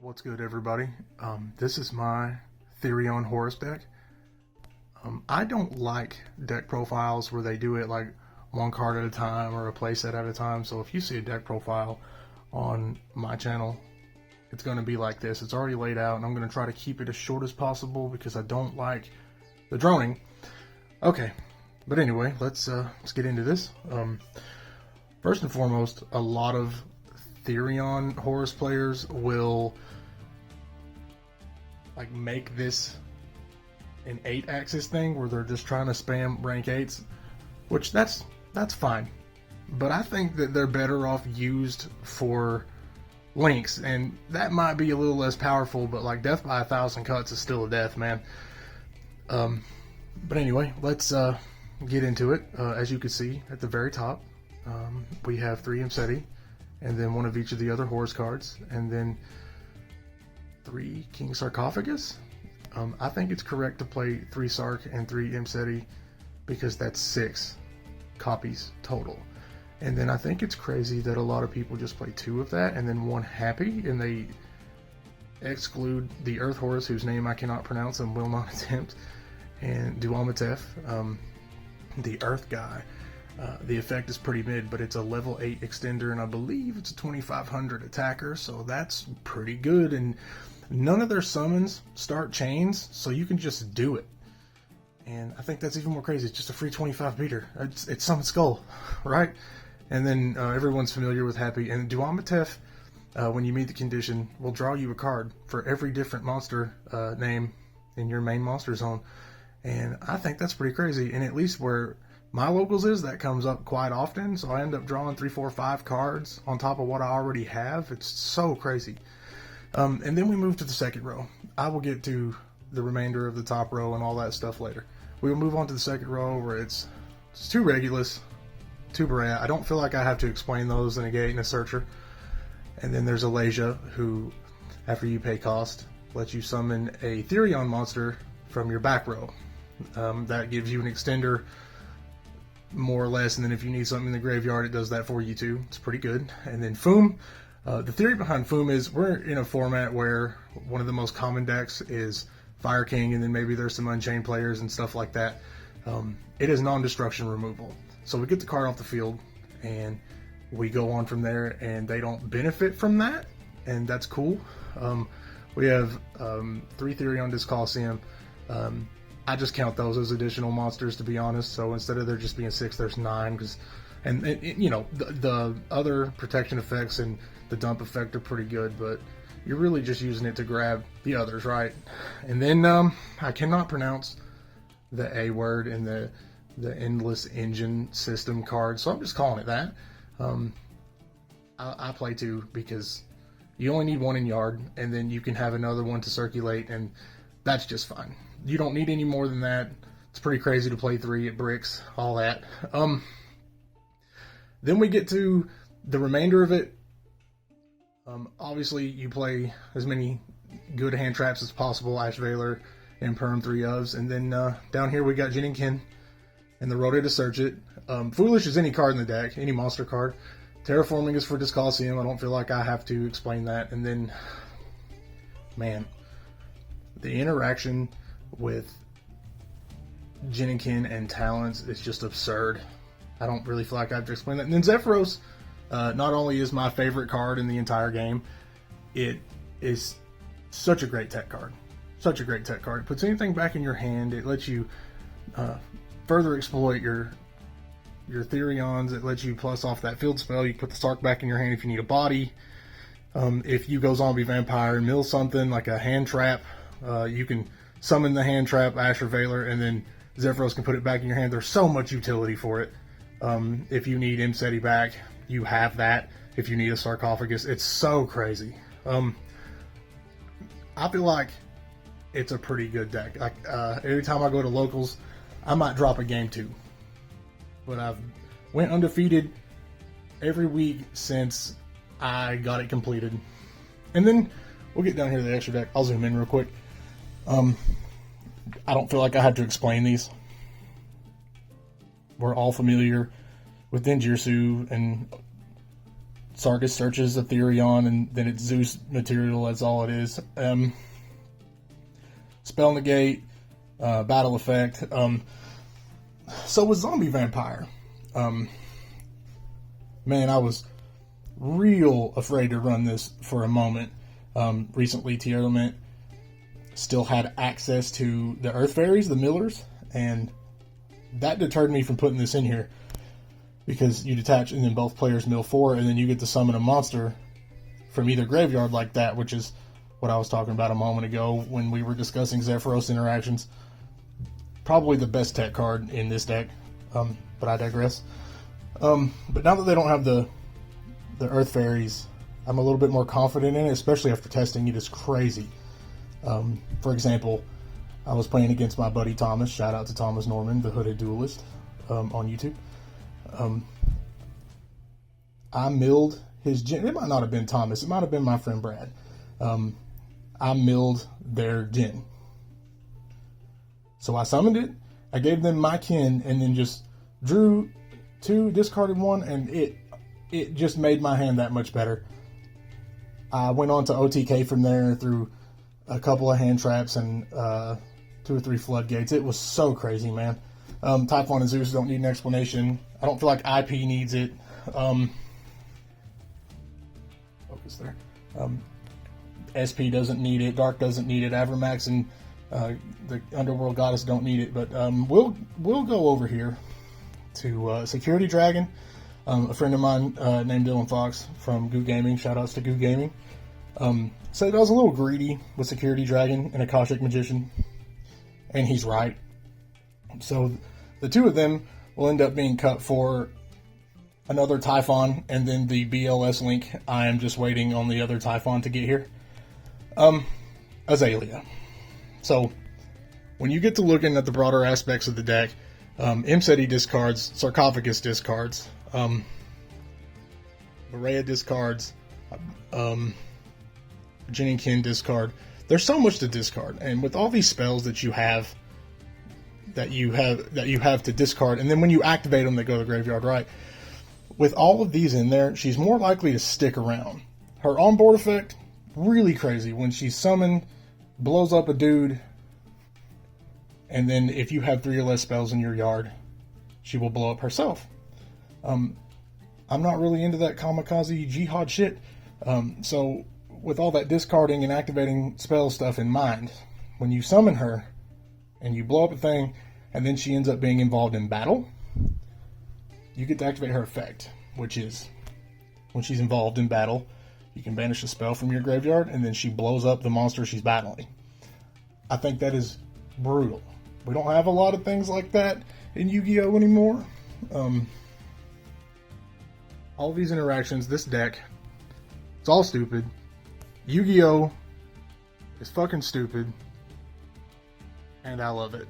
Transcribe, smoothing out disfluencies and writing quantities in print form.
What's good, everybody? This is my Therion Horus deck. I don't like deck profiles where they do it like one card at a time or a playset at a time. So if you see a deck profile on my channel, it's going to be like this. It's already laid out, and I'm going to try to keep it as short as possible because I don't like the droning. Okay, but anyway, let's get into this. First and foremost, a lot of Therion Horus players will like make this an 8-axis thing where they're just trying to spam rank 8s, which that's fine. But I think that they're better off used for links, and that might be a little less powerful, but like death by 1,000 cuts is still a death, man. But anyway, let's get into it. As you can see at the very top, we have 3 Imseti, and then one of each of the other Horus cards, and then 3 King Sarcophagus. I think it's correct to play 3 Sark and 3 Imseti because that's 6 copies total. And then I think it's crazy that a lot of people just play 2 of that and then 1 Happy, and they exclude the Earth Horus, whose name I cannot pronounce and will not attempt, and Duamatef, the Earth guy. The effect is pretty mid, but it's a level 8 extender, and I believe it's a 2500 attacker, so that's pretty good. And none of their summons start chains, so you can just do it. And I think that's even more crazy. It's just a free 25 beater. It's Summon Skull, right? And then everyone's familiar with Happy. And Duamatef, when you meet the condition, will draw you a card for every different monster name in your main monster zone. And I think that's pretty crazy. And at least where my locals is, that comes up quite often. So I end up drawing 3, 4, 5 cards on top of what I already have. It's so crazy. And then we move to the second row. I will get to the remainder of the top row and all that stuff later. We will move on to the second row where it's 2 Regulus, 2 Berea. I don't feel like I have to explain those in a Gate and a Searcher. And then there's Alasia, who, after you pay cost, lets you summon a Therion monster from your back row. That gives you an extender, more or less, and then if you need something in the graveyard, it does that for you too. It's pretty good. And then Foom. The theory behind Foom is we're in a format where one of the most common decks is Fire King, and then maybe there's some Unchained players and stuff like that. It is non-destruction removal. So we get the card off the field, and we go on from there, and they don't benefit from that, and that's cool. We have 3 Therion Disc Coliseum. I just count those as additional monsters, to be honest. So instead of there just being 6, there's 9. And you know, the other protection effects and the dump effect are pretty good, but you're really just using it to grab the others, right? And then I cannot pronounce the A word in the Endless Engine system card, so I'm just calling it that. I play 2 because you only need 1 in yard, and then you can have another one to circulate, and that's just fine. You don't need any more than that. It's pretty crazy to play 3 at bricks, all that. Then we get to the remainder of it. Obviously, you play as many good hand traps as possible, Ash Veiler and Perm 3 ofs. And then down here we got Jinninkin and the Road to Search It. Foolish is any card in the deck, any monster card. Terraforming is for Disc Coliseum. I don't feel like I have to explain that. And then, man, the interaction with Jinninkin and Talents is just absurd. I don't really feel like I have to explain that. And then Zephyros, not only is my favorite card in the entire game, it is such a great tech card. Such a great tech card. It puts anything back in your hand. It lets you further exploit your Therions. It lets you plus off that field spell. You put the Sark back in your hand if you need a body. If you go Zombie Vampire and mill something like a hand trap, you can summon the hand trap, Asher Veiler, and then Zephyros can put it back in your hand. There's so much utility for it. If you need Imseti back, you have that. If you need a Sarcophagus, it's so crazy. I feel like it's a pretty good deck. Like every time I go to locals, I might drop a game 2. But I've went undefeated every week since I got it completed. And then we'll get down here to the extra deck. I'll zoom in real quick. I don't feel like I have to explain these. We're all familiar with Denjirsu and Sarkis searches a Therion, and then it's Zeus material. That's all it is. Spell negate, battle effect. So with zombie vampire, man, I was real afraid to run this for a moment. Recently, Tier Element still had access to the Earth Fairies, the Millers, and that deterred me from putting this in here, because you detach and then both players mill 4, and then you get to summon a monster from either graveyard like that, which is what I was talking about a moment ago when we were discussing Zephyros interactions. Probably the best tech card in this deck, but I digress. But now that they don't have the Earth Fairies, I'm a little bit more confident in it, especially after testing it is crazy. For example, I was playing against my buddy Thomas. Shout out to Thomas Norman, the Hooded Duelist, on YouTube. I milled his Jin. It might not have been Thomas. It might have been my friend Brad. I milled their Jin. So I summoned it. I gave them my kin, and then just drew 2, discarded 1, and it just made my hand that much better. I went on to OTK from there through a couple of hand traps and 2 or 3 floodgates. It was so crazy, man. Typhon and Zeus don't need an explanation. I don't feel like IP needs it. Focus there. SP doesn't need it. Dark doesn't need it. Avermax and the Underworld Goddess don't need it. But we'll go over here to Security Dragon. A friend of mine named Dylan Fox from Goo Gaming. Shoutouts to Goo Gaming. Said I was a little greedy with Security Dragon and Akashic Magician, and he's right. So the 2 of them will end up being cut for another Typhon, and then the BLS link. I am just waiting on the other Typhon to get here. Azalea. So when you get to looking at the broader aspects of the deck, Imseti discards, Sarcophagus discards, Maria discards, Jin and Kin discard. There's so much to discard, and with all these spells that you have to discard, and then when you activate them, they go to the graveyard, right? With all of these in there, she's more likely to stick around. Her onboard effect, really crazy. When she's summoned, blows up a dude, and then if you have 3 or less spells in your yard, she will blow up herself. I'm not really into that kamikaze jihad shit, so with all that discarding and activating spell stuff in mind, when you summon her and you blow up a thing and then she ends up being involved in battle, you get to activate her effect, which is when she's involved in battle, you can banish a spell from your graveyard and then she blows up the monster she's battling. I think that is brutal. We don't have a lot of things like that in Yu-Gi-Oh! Anymore. All these interactions, this deck, it's all stupid. Yu-Gi-Oh! Is fucking stupid, and I love it.